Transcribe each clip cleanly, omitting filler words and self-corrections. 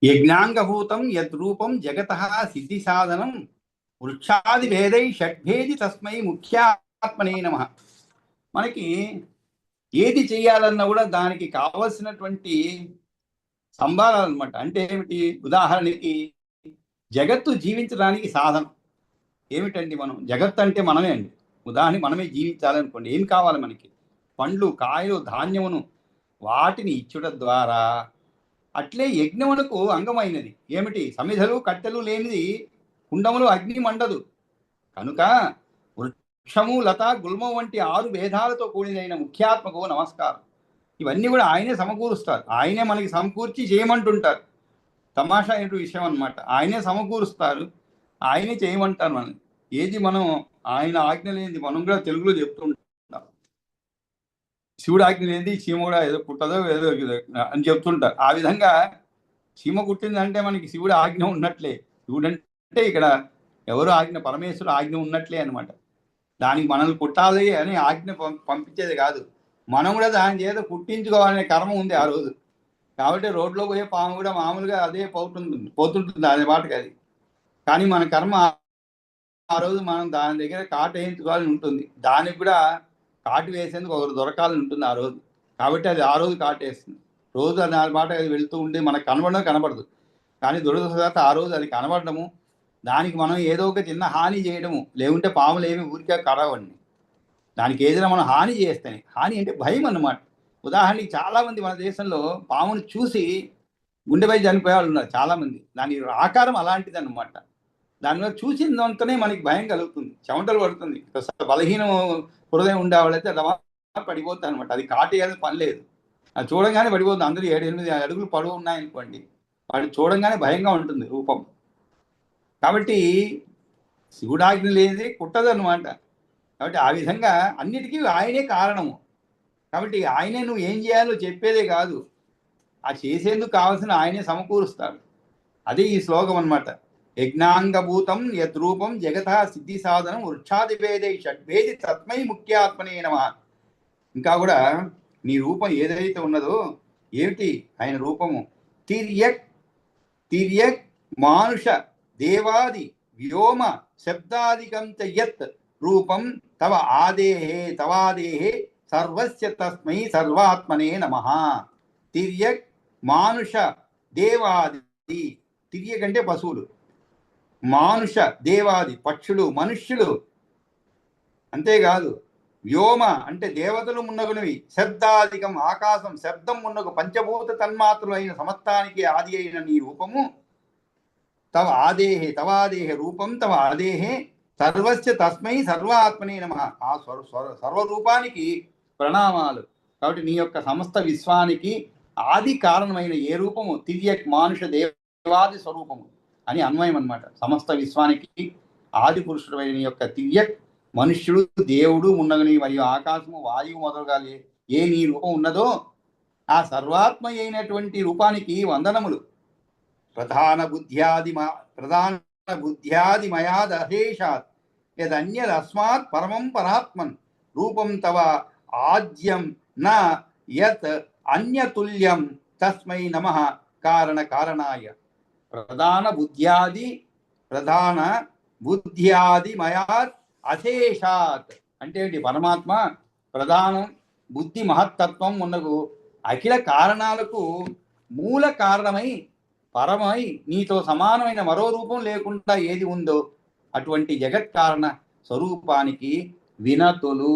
యజ్ఞాంగభూతం యద్రూపం జగతః సిద్ధి సాధనం వృక్షాది భేదై షడ్భేది తస్మై ముఖ్యాత్మనే నమః. మనకి ఏది చేయాలన్నా కూడా దానికి కావలసినటువంటి సంభారాలు అనమాట. అంటే ఏమిటి? ఉదాహరణకి జగత్తు జీవించడానికి సాధనం ఏమిటండి? మనం జగత్తు అంటే మనమే అండి. ఉదాహరణ మనమే జీవించాలనుకోండి, ఏం కావాలి మనకి? పండ్లు, కాయలు, ధాన్యమును వాటిని ఇచ్చుట ద్వారా. అట్లే యజ్ఞమునకు అంగమైనది ఏమిటి? సమిధలు కట్టెలు లేనిది కుండములు అగ్ని మండదు. కనుక వృక్షము, లత, గుల్మం వంటి 6 భేదాలతో కూడినైన ముఖ్యాత్మకు నమస్కారం. ఇవన్నీ కూడా ఆయనే సమకూరుస్తారు. ఆయనే మనకి సమకూర్చి చేయమంటుంటారు. తమాషా ఏంటి విషయం అనమాట. ఆయనే సమకూరుస్తారు, ఆయనే చేయమంటారు. మనం ఏది మనం ఆయన ఆజ్ఞ లేనిది మనం కూడా తెలుగులో చెప్తుంటాం. శివుడు ఆజ్ఞ లేనిది చీమ కూడా ఏదో పుట్టదో ఏదో అని చెప్తుంటారు. ఆ విధంగా చీమ కుట్టిందంటే మనకి శివుడు ఆజ్ఞ ఉన్నట్లే. శివుడు అంటే ఇక్కడ ఎవరు ఆజ్ఞ? పరమేశ్వరుడు ఆజ్ఞ ఉన్నట్లే అనమాట. దానికి మనల్ని కుట్టాలి అని ఆజ్ఞ పంపించేది కాదు. మనం కూడా దాని చేత కుట్టించుకోవాలనే కర్మ ఉంది ఆ రోజు. కాబట్టి రోడ్లో పోయే పాము కూడా మామూలుగా అదే పోతుంటుంది అనే మాటకి అది. కానీ మన కర్మ ఆ రోజు మనం దాని దగ్గర కాటు వేయించుకోవాలని ఉంటుంది. దానికి కూడా కాటు వేసేందుకు ఒకరు దొరకాలని ఉంటుంది ఆ రోజు. కాబట్టి అది ఆ రోజు కాటు వేస్తుంది. రోజు దాని మాట అది వెళుతూ ఉండి మనకు కనబడడం కనబడదు. కానీ దురదృష్టవశాత్తు ఆ రోజు అది కనబడము, దానికి మనం ఏదో ఒక చిన్న హాని చేయడము. లేకుంటే పాములు ఏమి ఊరికే కరవండి. దానికి ఏదైనా మనం హాని చేస్తేనే. హాని అంటే భయం అన్నమాట. ఉదాహరణకి చాలామంది మన దేశంలో పామును చూసి గుండెపై చనిపోయే వాళ్ళు ఉన్నారు చాలామంది. దాని ఆకారం అలాంటిది అనమాట. దానివల్ల చూసిన దాంతోనే మనకి భయం కలుగుతుంది, చెమటలు పడుతుంది. బలహీన హృదయం ఉండేవాళ్ళైతే అలా పడిపోతుంది అనమాట. అది కాటేయాల్సిన పని లేదు. అది చూడంగానే పడిపోతుంది. అందరూ 7-8 అడుగులు పొడవు ఉన్నాయనుకోండి, వాడు చూడంగానే భయంగా ఉంటుంది రూపం. కాబట్టి శివుడాజ్ఞ లేనిది కుట్టదు అనమాట. కాబట్టి ఆ విధంగా అన్నిటికీ ఆయనే కారణము. కాబట్టి ఆయనే నువ్వు ఏం చేయాలో చెప్పేదే కాదు, ఆ చేసేందుకు కావాల్సిన ఆయనే సమకూరుస్తాడు. అదే ఈ శ్లోకం అనమాట. యజ్ఞాంగభూతం యద్రూపం జగత సిద్ధి సాధనం వృక్షాది భేదై షడ్భేది తస్మై ముఖ్యాత్మనే నమః. ఇంకా కూడా నీ రూపం ఏదైతే ఉన్నదో ఏమిటి ఆయన రూపము? తిర్యక్ తిర్యక్ మానుష దేవాది వ్యోమ శబ్దాదికం చ యత్ రూపం తవ ఆదేహే తవాదేహే సర్వస్య తస్మై సర్వాత్మనే నమః. తిర్యక్ మానుష దేవాది, తిర్యక్ అంటే పశువులు, మానుష దేవాది పక్షులు, మనుష్యులు, అంతేకాదు వ్యోమ అంటే దేవతలు మున్నగునవి, శబ్దాధికం ఆకాశం, శబ్దం మున్నగు పంచభూత తన్మాత్రలు అయిన సమస్తానికి ఆది అయిన నీ రూపము తవ ఆదేహే తవాదేహే రూపం తవ ఆదేహే సర్వస్య తస్మై సర్వాత్మనే నమః. ఆ సర్వరూపానికి ప్రణామాలు. కాబట్టి నీ యొక్క సమస్త విశ్వానికి ఆది కారణమైన ఏ రూపము? తిర్యక్ మానుష దేవాది స్వరూపము అని అన్వయం అనమాట. సమస్త విశ్వానికి ఆది పురుషుడమైన నీ యొక్క తిర్యక్ మనుష్యుడు, దేవుడు ఉన్నగని మరియు ఆకాశము, వాయువు మొదలుగా ఏ నీ రూపం ఉన్నదో ఆ సర్వాత్మ అయినటువంటి రూపానికి వందనములు. ప్రధాన బుద్ధ్యాదిమయాదహేషాత్ యదన్యదస్మాత్ పరమం పరాత్మన్ రూపం తవ ఆద్యం న యత్ అన్యతుల్యం తస్మై నమః కారణ కారణాయ. ప్రధాన బుద్ధ్యాదిమయాత్ అశేషాత్ అంటే పరమాత్మ ప్రధానం, బుద్ధి మహత్తత్వం ఉన్నగు అఖిల కారణాలకు మూల కారణమై పరమై నీతో సమానమైన మరో రూపం లేకుండా ఏది ఉందో అటువంటి జగత్కారణ స్వరూపానికి వినతులు.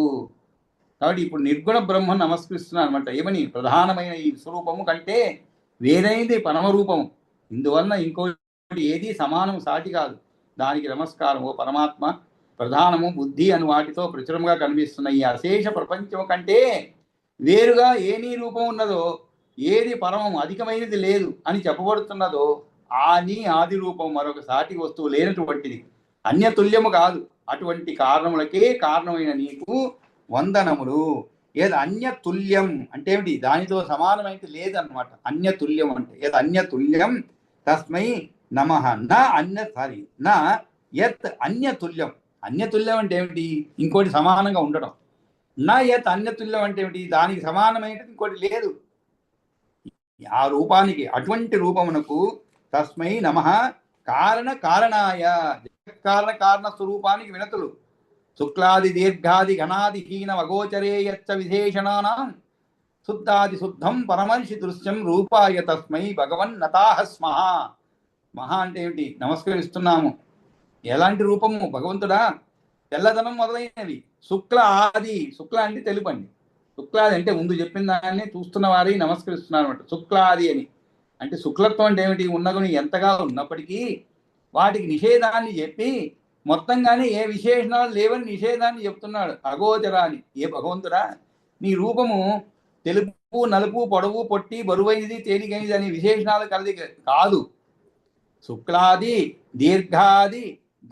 కాబట్టి ఇప్పుడు నిర్గుణ బ్రహ్మ నమస్కరిస్తున్నాను అనమాట. ఏమని? ప్రధానమైన ఈ స్వరూపము కంటే వేరైంది పరమరూపము. ఇందువలన ఇంకోటి ఏది సమానం, సాటి కాదు. దానికి నమస్కారం. ఓ పరమాత్మ, ప్రధానము, బుద్ధి అని వాటితో ప్రచురంగా కనిపిస్తున్న ఈ అశేష ప్రపంచం కంటే వేరుగా ఏ నీ రూపం ఉన్నదో, ఏది పరమం అధికమైనది లేదు అని చెప్పబడుతున్నదో ఆ నీ ఆది రూపం మరొక సాటి వస్తువు లేనటువంటిది, అన్యతుల్యము కాదు. అటువంటి కారణములకే కారణమైన నీకు వందనములు. ఏది అన్యతుల్యం అంటే ఏమిటి? దానితో సమానమైనది లేదన్నమాట. అన్యతుల్యం అంటే ఏది? అన్యతుల్యం తస్మై నమః. నా యత్ అన్యతుల్యం. అన్యతుల్యం అంటే ఏమిటి? ఇంకోటి సమానంగా ఉండడం. నా యత్ అన్యతుల్యం అంటే ఏమిటి? దానికి సమానమైనది ఇంకోటి లేదు. ఆ రూపానికి అటువంటి రూపమునకు తస్మై నమః కారణ కారణాయ కారణ కారణ స్వరూపానికి వినతులు శుక్లాది దీర్ఘాది ఘనాదిహీన అగోచరే యచ్చ విశేషణానాం శుద్ధాది శుద్ధం పరమర్షి దృశ్యం రూపాయ తస్మై భగవన్నతాః స్మః. మహా అంటే ఏమిటి? నమస్కరిస్తున్నాము. ఎలాంటి రూపము? భగవంతుడా తెల్లదనం మొదలైనవి. శుక్ల ఆది, శుక్ల అంటే తెలుపండి. శుక్లాది అంటే ముందు చెప్పిన దాన్ని చూస్తున్న వారి నమస్కరిస్తున్నారు అనమాట. శుక్లాది అని అంటే శుక్లత్వం అంటే ఏమిటి? ఉన్నగుని ఎంతగా ఉన్నప్పటికీ వాటికి నిషేధాన్ని చెప్పి మొత్తంగానే ఏ విశేషణాలు లేవని నిషేధాన్ని చెప్తున్నాడు. అగోచరాన్ని. ఏ భగవంతుడా నీ రూపము తెలుపు నలుపు పొడవు పొట్టి బరువైనది తేలికైనది అనే విశేషణాలు కలది కాదు. శుక్లాది దీర్ఘాది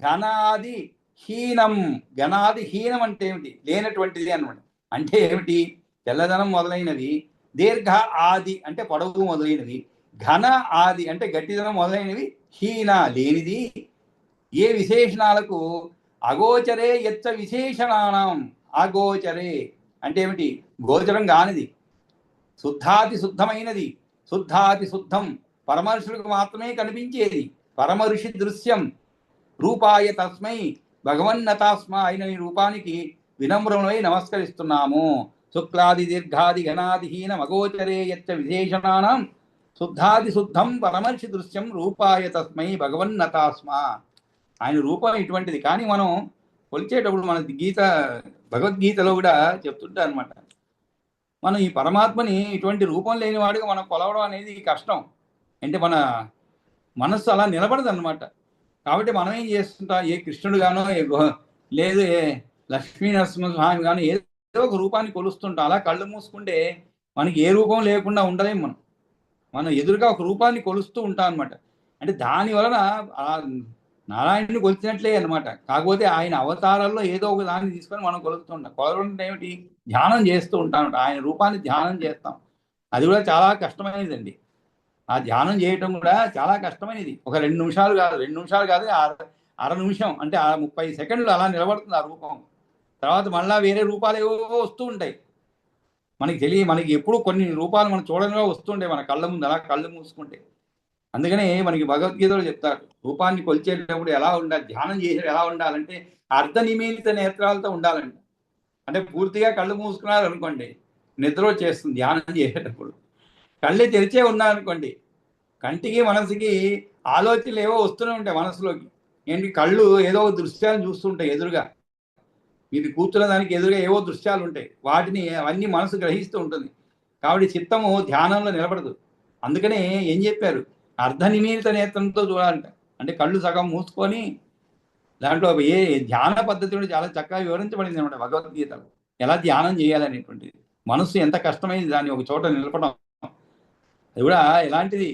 ఘనాది హీనం. ఘనాది హీనం అంటే ఏమిటి? లేనటువంటిది అనమాట. అంటే ఏమిటి? తెల్లదనం మొదలైనవి. దీర్ఘ ఆది అంటే పొడవు మొదలైనవి. ఘన ఆది అంటే గట్టిదనం మొదలైనవి. హీన లేనిది. ఏ విశేషణాలకు అగోచరే యచ్చ విశేషణానం. అగోచరే అంటే ఏమిటి? గోచరం కానిది. శుద్ధాతి శుద్ధమైనది. శుద్ధాతి శుద్ధం పరమర్షులకు మాత్రమే కనిపించేది. పరమఋషి దృశ్యం రూపాయ తస్మై భగవన్నతాస్మ అయిన నీ రూపానికి వినమ్రమై నమస్కరిస్తున్నాము. శుక్లాది దీర్ఘాది ఘనాదిహీన అగోచరే యచ్చ విశేషణానం శుద్ధాది శుద్ధం పరమర్షి దృశ్యం రూపాయ తస్మై భగవన్నతాస్మ. ఆయన రూపం ఇటువంటిది. కానీ మనం కొలిచేటప్పుడు మన భగవద్గీతలో కూడా చెప్తుంటా అనమాట. మనం ఈ పరమాత్మని ఇటువంటి రూపం లేని వాడిగా మనం కొలవడం అనేది కష్టం. అంటే మన మనస్సు అలా నిలబడదు అనమాట. కాబట్టి మనం ఏం చేస్తుంటాం? ఏ కృష్ణుడు గానో లేదు ఏ లక్ష్మీ నరసింహస్వామి గానో ఏదో ఒక రూపాన్ని కొలుస్తుంటాం. అలా కళ్ళు మూసుకుంటే మనకి ఏ రూపం లేకుండా ఉండలేము. మనం ఎదురుగా ఒక రూపాన్ని కొలుస్తూ ఉంటాం అనమాట. అంటే దాని వలన నారాయణుని కొలిచినట్లే అనమాట. కాకపోతే ఆయన అవతారాల్లో ఏదో ఒక దాన్ని తీసుకొని మనం కొలుస్తూ ఉంటాం. కొలవడం ఏమిటి? ధ్యానం చేస్తూ ఉంటాం. ఆయన రూపాన్ని ధ్యానం చేస్తాం. అది కూడా చాలా కష్టమైనదండి. ఆ ధ్యానం చేయటం కూడా చాలా కష్టమైనది. ఒక 2 నిమిషాలు కాదు, 2 నిమిషాలు కాదు, అర నిమిషం అంటే 30 సెకండ్లు అలా నిలబడుతుంది ఆ రూపం. తర్వాత మళ్ళా వేరే రూపాలు ఏవో వస్తూ ఉంటాయి. మనకి ఎప్పుడు కొన్ని రూపాలు మనం చూడనిగా వస్తుంటాయి మన కళ్ళ ముందు, అలా కళ్ళు మూసుకుంటే. అందుకనే మనకి భగవద్గీతలో చెప్తారు, రూపాన్ని కొలిచేటప్పుడు ఎలా ఉండాలి, ధ్యానం చేసేటప్పుడు ఎలా ఉండాలంటే అర్ధనిమీలిత నేత్రాలతో ఉండాలండి. అంటే పూర్తిగా కళ్ళు మూసుకున్నారు అనుకోండి, నిద్ర వచ్చేస్తుంది. ధ్యానం చేసేటప్పుడు కళ్ళే తెరిచే ఉన్నారనుకోండి, కంటికి మనసుకి ఆలోచనలు ఏవో వస్తూనే ఉంటాయి మనసులోకి. ఏంటి? కళ్ళు ఏదో దృశ్యాలు చూస్తుంటాయి ఎదురుగా. మీరు కూర్చున్న దానికి ఎదురుగా ఏవో దృశ్యాలు ఉంటాయి. వాటిని అవన్నీ మనసు గ్రహిస్తూ ఉంటుంది. కాబట్టి చిత్తము ధ్యానంలో నిలబడదు. అందుకనే ఏం చెప్పారు? అర్ధనిమీలిత నేత్రంతో చూడాలంట. అంటే కళ్ళు సగం మూసుకొని దాంట్లో ఏ ధ్యాన పద్ధతి కూడా చాలా చక్కగా వివరించబడింది అనమాట భగవద్గీతలో. ఎలా ధ్యానం చేయాలనేటువంటిది. మనస్సు ఎంత కష్టమైంది దాన్ని ఒక చోట నిలపడం. అది కూడా ఎలాంటిది,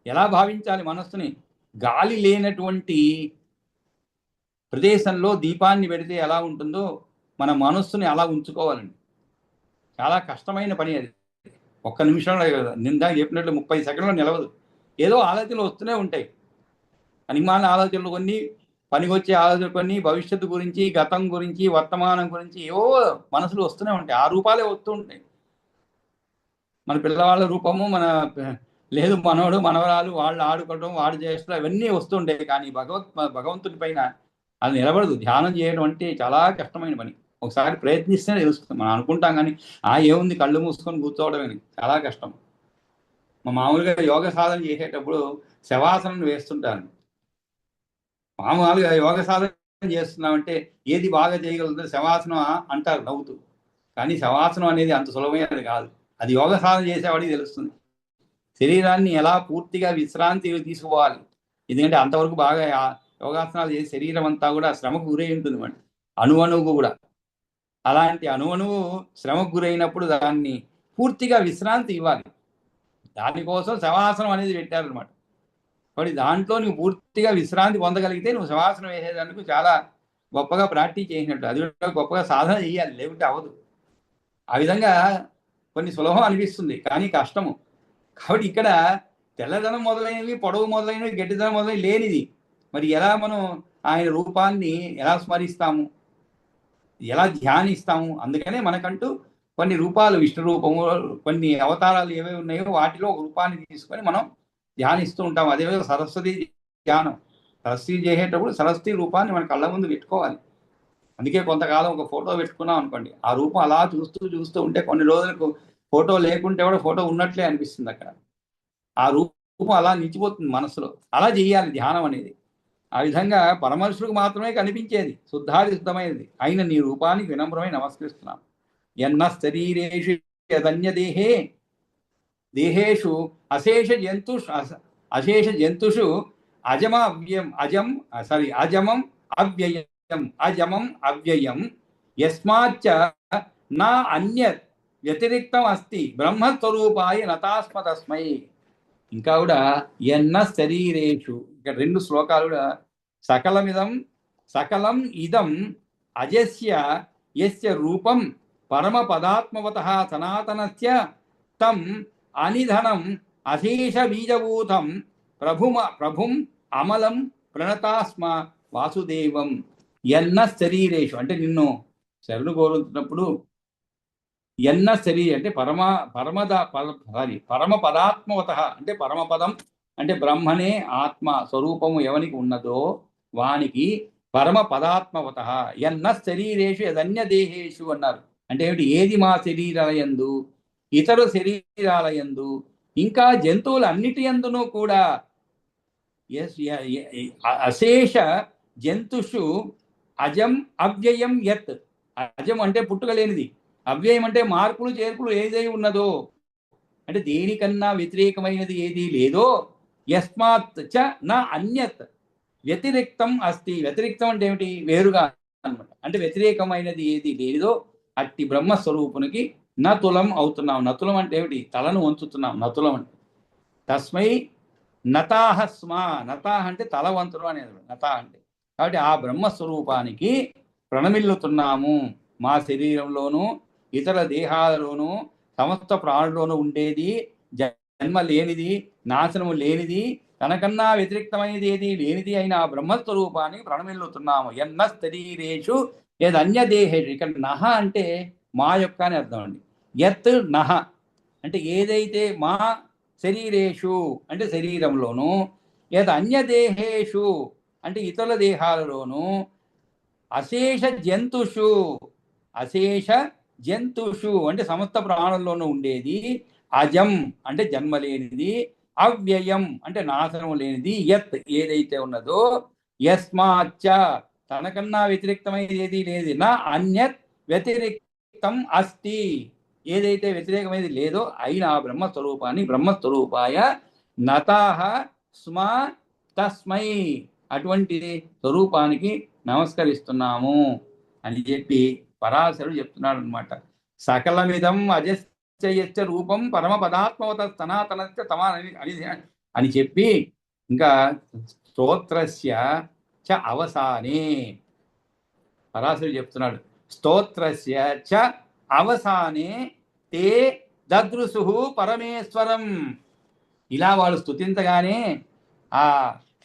ఎలా భావించాలి మనస్సుని? గాలి లేనటువంటి ప్రదేశంలో దీపాన్ని పెడితే ఎలా ఉంటుందో మన మనస్సుని అలా ఉంచుకోవాలండి. చాలా కష్టమైన పని అది. ఒక్క నిమిషంలో నిందా చెప్పినట్లు 30 సెకండ్లో నిలవదు. ఏదో ఆలోచనలు వస్తూనే ఉంటాయి. అనిమాన ఆలోచనలు కొన్ని, పనికొచ్చే ఆలోచనలు కొన్ని, భవిష్యత్తు గురించి, గతం గురించి, వర్తమానం గురించి ఏవో మనసులు వస్తూనే ఉంటాయి. ఆ రూపాలే వస్తూ ఉంటాయి. మన పిల్లవాళ్ళ రూపము, లేదు మనవడు మనవరాలు వాళ్ళు ఆడుకోవడం, వాడు చేస్తారు, అవన్నీ వస్తుంటాయి. కానీ భగవంతుడి పైన అది నిలబడదు. ధ్యానం చేయడం అంటే చాలా కష్టమైన పని. ఒకసారి ప్రయత్నిస్తేనే తెలుస్తుంది. మనం అనుకుంటాం కానీ ఏముంది కళ్ళు మూసుకొని కూర్చోవడమే, చాలా కష్టం. మామూలుగా యోగ సాధన చేసేటప్పుడు శవాసనం వేస్తుంటాను. మామూలుగా యోగ సాధన చేస్తున్నామంటే ఏది బాగా చేయగలుగుతుంది? శవాసనం అంటారు నవ్వుతూ. కానీ శవాసనం అనేది అంత సులభమైనది కాదు. అది యోగ సాధన చేసేవాడికి తెలుస్తుంది. శరీరాన్ని ఎలా పూర్తిగా విశ్రాంతి తీసుకోవాలి. ఎందుకంటే అంతవరకు బాగా యోగాసనాలు చేసి శరీరం అంతా కూడా శ్రమకు గురై ఉంటుంది మరి అణువుకు కూడా. అలాంటి అణువు శ్రమకు గురైనప్పుడు దాన్ని పూర్తిగా విశ్రాంతి ఇవ్వాలి. దానికోసం శవాసనం అనేది పెట్టారనమాట. కాబట్టి దాంట్లో నువ్వు పూర్తిగా విశ్రాంతి పొందగలిగితే నువ్వు శవాసనం వేసేదానికి చాలా గొప్పగా ప్రాక్టీస్ చేసినట్టు. అది గొప్పగా సాధన చేయాలి, లేకుంటే అవ్వదు. ఆ విధంగా కొన్ని సులభం అనిపిస్తుంది కానీ కష్టము. కాబట్టి ఇక్కడ తెల్లదనం మొదలైనవి, పొడవు మొదలైనవి, గట్టిదనం మొదలైనవి లేనిది. మరి ఎలా మనం ఆయన రూపాన్ని ఎలా స్మరిస్తాము, ఎలా ధ్యానిస్తాము? అందుకనే మనకంటూ కొన్ని రూపాలు, విష్ణు రూపము, కొన్ని అవతారాలు ఏవే ఉన్నాయో వాటిలో ఒక రూపాన్ని తీసుకొని మనం ధ్యానిస్తూ ఉంటాం. అదేవిధంగా సరస్వతి ధ్యానం, సరస్వతి చేసేటప్పుడు సరస్వతి రూపాన్ని మన కళ్ళ ముందు పెట్టుకోవాలి. అందుకే కొంతకాలం ఒక ఫోటో పెట్టుకున్నాం అనుకోండి, ఆ రూపం అలా చూస్తూ చూస్తూ ఉంటే కొన్ని రోజులకు ఫోటో లేకుంటే కూడా ఫోటో ఉన్నట్లే అనిపిస్తుంది. అక్కడ ఆ రూపం అలా నిలిచిపోతుంది మనసులో. అలా చేయాలి ధ్యానం అనేది. ఆ విధంగా పరమర్శులకు మాత్రమే కనిపించేది శుద్ధాది శుద్ధమైనది అయిన నీ రూపానికి వినమ్రమై నమస్కరిస్తున్నాం. ఎన్న శరీరేషు యదన్య దేహేషు అశేష జంతుషు అజమం అవ్యయం యస్మాచ్చ నా అన్యత్ వ్యతిరిక్తం అస్తి బ్రహ్మస్వరూపాయ నతాస్మతస్మై. ఇంకా కూడా ఎన్న శరీరేషు, ఇక్కడ 2 శ్లోకాలు కూడా సకలం ఇదం అజస్య యస్య రూపం పరమ పదాత్మవతః సనాతనస్య తం అనిధనం అశేష బీజభూతం ప్రభుం అమలం ప్రణతాస్మ వాసుదేవం. ఎన్న శరీరేషు అంటే నిన్ను శరణు కోరుతున్నప్పుడు, ఎన్న శరీరం అంటే పరమ పదాత్మవత అంటే పరమపదం అంటే బ్రహ్మనే ఆత్మ స్వరూపము ఎవనికి ఉన్నదో వానికి పరమ పదాత్మవత. ఎన్న శరీరేషు యదన్య దేహేషు అన్నారు. అంటే ఏమిటి? ఏది మా శరీరాలయందు, ఇతర శరీరాలయందు, ఇంకా జంతువులన్నిటి యందును కూడా అశేష జంతుషు అజం అవ్యయం యత్. అజం అంటే పుట్టుక లేనిది, అవ్యయం అంటే మార్పులు చేర్పులు ఏదై ఉన్నదో, అంటే దేనికన్నా వ్యతిరేకమైనది ఏది లేదో, యస్మాత్ చ నా అన్యత్ వ్యతిరిక్తం అస్తి. వ్యతిరిక్తం అంటే ఏమిటి? వేరుగా అనమాట. అంటే వ్యతిరేకమైనది ఏది లేదో అట్టి బ్రహ్మస్వరూపునికి నతులం అవుతున్నాం. నతులం అంటే ఏమిటి? తలను వంచుతున్నాం. నతులం అంటే తస్మై నతాహ స్మ. నతాహ అంటే తలవంతులు అనేది నతాహ అంటే. కాబట్టి ఆ బ్రహ్మస్వరూపానికి ప్రణమిల్లుతున్నాము. మా శరీరంలోనూ ఇతర దేహాలలోనూ సమస్త ప్రాణుల్లోనూ ఉండేది జన్మ లేనిది, నాశనము లేనిది, తనకన్నా వ్యతిరిక్తమైనది ఏది లేనిది అయిన ఆ బ్రహ్మస్వరూపాన్ని ప్రణమిల్లుతున్నాము. ఎన్న శరీరేషు ఏదన్య దేహేషు. ఇక్కడ నహ అంటే మా యొక్క అని అర్థం అండి. యత్ నహ అంటే ఏదైతే మా శరీరేషు అంటే శరీరంలోను, ఏది అన్య దేహేషు అంటే ఇతరుల దేహాలలోను, అశేష జంతుషు అంటే సమస్త ప్రాణుల్లోనూ ఉండేది, అజం అంటే జన్మలేనిది, అవ్యయం అంటే నాశనం లేనిది, యత్ ఏదైతే ఉన్నదో, యస్మాచ్చ తనకన్నా వ్యతిరేక్తమైనది ఏది లేదు, నా అన్యత్ వ్యతిరేక్తం అస్తి ఏదైతే వ్యతిరేకమైనది లేదో అయిన ఆ బ్రహ్మస్వరూపాన్ని బ్రహ్మస్వరూపాయ నతాహ స్మ తస్మై అటువంటి స్వరూపానికి నమస్కరిస్తున్నాము అని చెప్పి పరాశరుడు చెప్తున్నాడు అనమాట. సకలమిదం అజస్య రూపం పరమ పదాత్మవత సనాతనస్య తమా అని చెప్పి ఇంకా స్తోత్రస్య చ అవసానే పరాశరుడు చెప్తున్నాడు. స్తోత్రస్య చ అవసానే తే దదృశు పరమేశ్వరం. ఇలా వాళ్ళు స్తుతించగానే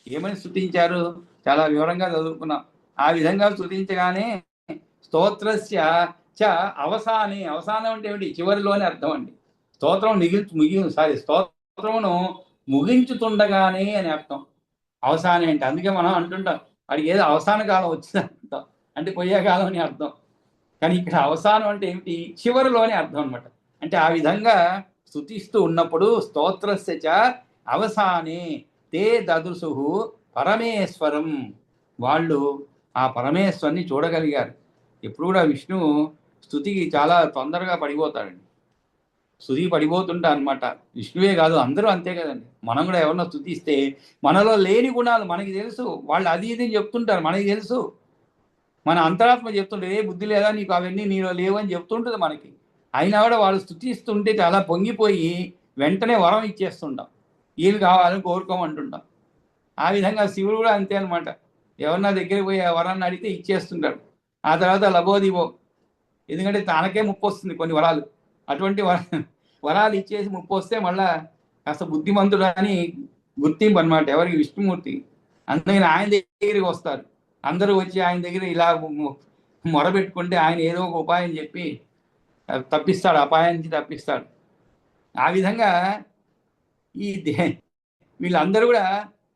ఏమని స్తుతించారు చాలా వివరంగా చదువుకున్నాం. ఆ విధంగా స్తుతించగానే స్తోత్రస్య చ అవసానే, అవసానం అంటే ఏమిటి? చివరిలోనే అర్థం అండి. స్తోత్రమును ముగించుతుండగానే అని అర్థం అవసానే అంటే. అందుకే మనం అంటుంటాం వాడికి ఏదో అవసాన కాలం వచ్చింది అంటాం, అంటే పోయే కాలం అని అర్థం. కానీ ఇక్కడ అవసానం అంటే ఏమిటి? చివరిలోనే అర్థం అనమాట. అంటే ఆ విధంగా స్తుతిస్తూ ఉన్నప్పుడు స్తోత్రస్య చ అవసానే తే దదృశు పరమేశ్వరం. వాళ్ళు ఆ పరమేశ్వరుని చూడగలిగారు. ఎప్పుడు కూడా విష్ణువు స్తుతికి చాలా తొందరగా పడిపోతాడండి. స్తుతి పడిపోతుంటా అనమాట. విష్ణువే కాదు అందరూ అంతే కదండి. మనం కూడా ఎవరన్నా స్తుతిస్తే మనలో లేని గుణాలు మనకి తెలుసు, వాళ్ళు అది ఇది చెప్తుంటారు మనకి తెలుసు. మన అంతరాత్మ చెప్తుంటే ఏ బుద్ధి లేదా నీకు, అవన్నీ నీలో లేవని చెప్తుంటుంది మనకి. అయినా కూడా వాళ్ళు స్తుతిస్తుంటే చాలా పొంగిపోయి వెంటనే వరం ఇచ్చేస్తుంటాం, వీళ్ళు కావాలని కోరుకోమంటుంటాం. ఆ విధంగా శివుడు కూడా అంతే అనమాట. ఎవరన్నా దగ్గరికి పోయి వరాన్ని అడిగితే ఇచ్చేస్తుంటాడు. ఆ తర్వాత లబోదివో, ఎందుకంటే తనకే ముప్పు వస్తుంది కొన్ని వరాలు. అటువంటి వరాలు ఇచ్చేసి ముప్పు వస్తే మళ్ళా కాస్త బుద్ధిమంతుడు అని గుర్తింపు అనమాట ఎవరికి? విష్ణుమూర్తి. అందుకని ఆయన దగ్గరికి వస్తారు. అందరూ వచ్చి ఆయన దగ్గర ఇలా మొరబెట్టుకుంటే ఆయన ఏదో ఒక ఉపాయం చెప్పి తప్పిస్తాడు, అపాయం నుంచి తప్పిస్తాడు. ఆ విధంగా ఈ వీళ్ళందరూ కూడా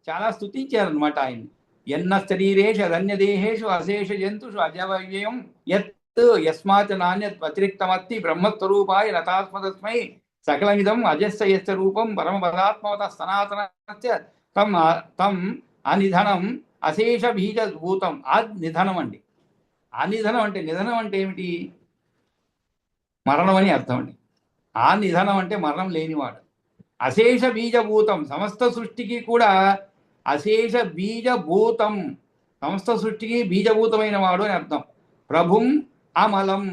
చాలా స్తుతించారనమాట ఆయన్ని. ఎన్న శరీరేషు అరణ్యదేహేషు అశేష జంతుషు అజవవ్యయం యత్ యస్మాత్ నాణ్యత్ అతిరిక్తమత్తి బ్రహ్మస్వరూపాయ రథాత్మతస్మై సకలమిదం అజస్య యస్య రూపం పరమపదాత్మవత సనాతనస్య తం తం అనిధనం అశేష బీజభూతం. నిధనం అండి. అనిధనం అంటే, నిధనం అంటే ఏమిటి? మరణం అని అర్థం అండి. నిధనం అంటే మరణం లేనివాడు. అశేష బీజభూతం, సమస్త సృష్టికి కూడా అశేష బీజభూతం, సమస్త సృష్టికి బీజభూతమైన వాడు అని అర్థం. ప్రభుం అమలం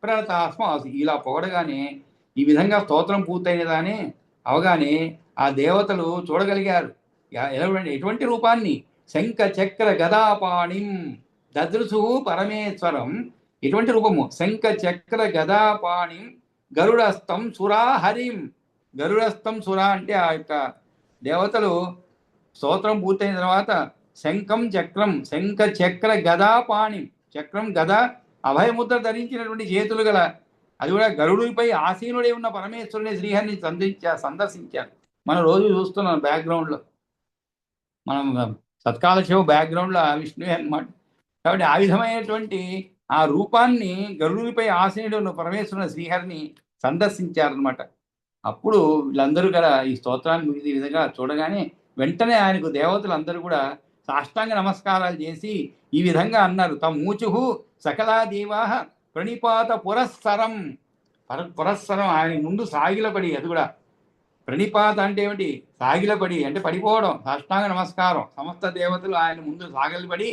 ప్రణతాస్మ. ఇలా పొగడగానే, ఈ విధంగా స్తోత్రం పూర్తయినదానే అవగానే ఆ దేవతలు చూడగలిగారు ఎటువంటి రూపాన్ని. శంఖ చక్ర గదాపాణిం దదృశు పరమేశ్వరం. ఎటువంటి రూపము? శంఖ చక్ర గదాపాణిం గరుడస్థం సురా హరిం. గరుడస్థం సురా అంటే ఆ యొక్క దేవతలు స్తోత్రం పూర్తయిన తర్వాత శంఖం చక్రం, శంఖ చక్ర గదాపాణిం, చక్రం గద అభయముద్ర ధరించినటువంటి చేతులు గల, అది కూడా గరుడుపై ఆసీనుడే ఉన్న పరమేశ్వరుని శ్రీహరిని సందర్శించారు. మనం రోజు చూస్తున్నాం బ్యాక్గ్రౌండ్లో, మనం సత్కాల శివ బ్యాక్గ్రౌండ్లో విష్ణువే అన్నమాట. కాబట్టి ఆ విధమైనటువంటి ఆ రూపాన్ని, గరుడుపై ఆసీనుడు ఉన్న పరమేశ్వరుని శ్రీహరిని సందర్శించారనమాట. అప్పుడు వీళ్ళందరూ కూడా ఈ స్తోత్రాన్ని ఈ విధంగా చూడగానే వెంటనే ఆయనకు దేవతలు అందరూ కూడా సాష్టాంగ నమస్కారాలు చేసి ఈ విధంగా అన్నారు. తమూచుహు సకలా దేవా ప్రణిపాత పురస్సరం. పురస్సరం, ఆయన ముందు సాగిలపడి, అది కూడా ప్రణిపాత అంటే ఏమిటి? సాగిలపడి అంటే పడిపోవడం, సాష్టాంగ నమస్కారం. సమస్త దేవతలు ఆయన ముందు సాగిలపడి